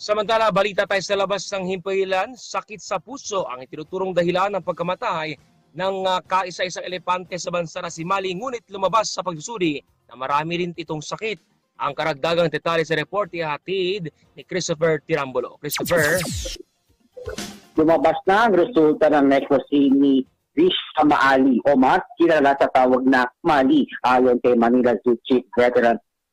Samantala, balita tayo sa labas ng himpilan, sakit sa puso ang itinuturong dahilan ng pagkamatay ng kaisa-isang elepante sa bansa na si Mali, ngunit lumabas sa pagsusuri na marami rin itong sakit. Ang karagdagang detalye sa report ihatid ni Christopher Tirambulo. Christopher? Lumabas na ang resulta ng necropsy ni Rishka Maali o mas kilala sa tawag na Mali ayon kay Manila Zoo Chief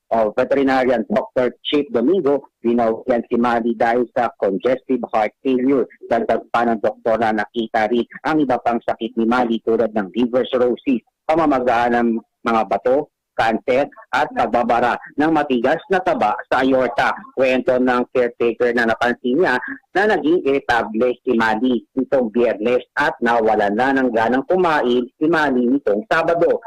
Veterinarian Dr. Chief Domingo. Binawian si Mali dahil sa congestive heart failure. Dagdag pa ng doktor na nakita rin ang iba pang sakit ni Mali tulad ng liver cirrhosis, pamamagaan ng mga bato, cancer at pagbabara ng matigas na taba sa aorta. Kwento ng caretaker na napansin niya na naging irritable si Mali nitong Biyernes at nawalan na ng ganang kumain si Mali nitong Sabado.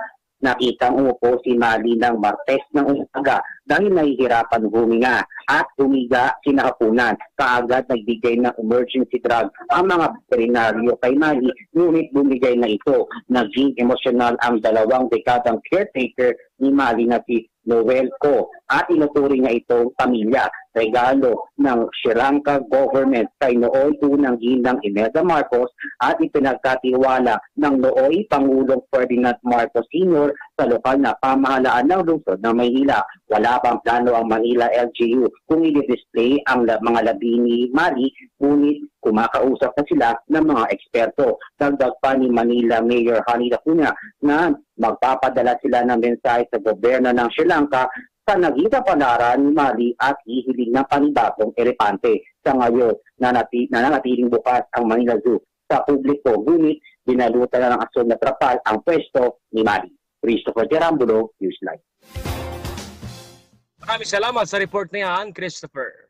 Nakitang umupo si Mali ng Martes ng umaga dahil nahihirapan huminga at humiga sinahapunan. Kaagad nagbigay ng emergency drug ang mga veterinaryo kay Mali, ngunit bumigay na ito. Naging emosyonal ang 2 dekadang caretaker ni Mali na si Noel Co at inuturing na itong pamilya. Regalo ng Sri Lanka government kay nooy unang ginang Imelda Marcos at ipinagkatiwala ng nooy Pangulong Ferdinand Marcos Sr. sa lokal na pamahalaan ng lungsod ng Maynila. Wala pang plano ang Manila LGU kung i-display ang mga labi ni Mali, ngunit kumakausap na sila ng mga eksperto. Dagdag pa ni Manila Mayor Hani Lacuna na magpapadala sila ng mensahe sa gobyerno ng Sri Lanka sa nagitapanaran ni Mali at hihiling ng panibagong elepante. Sa ngayon, nananatiling bukas ang Manila Zoo sa publiko, ngunit binalutan na ng asol na trapal ang pwesto ni Mali. Christopher Tirambulo, Newsline. Maraming salamat sa report na yan, Christopher.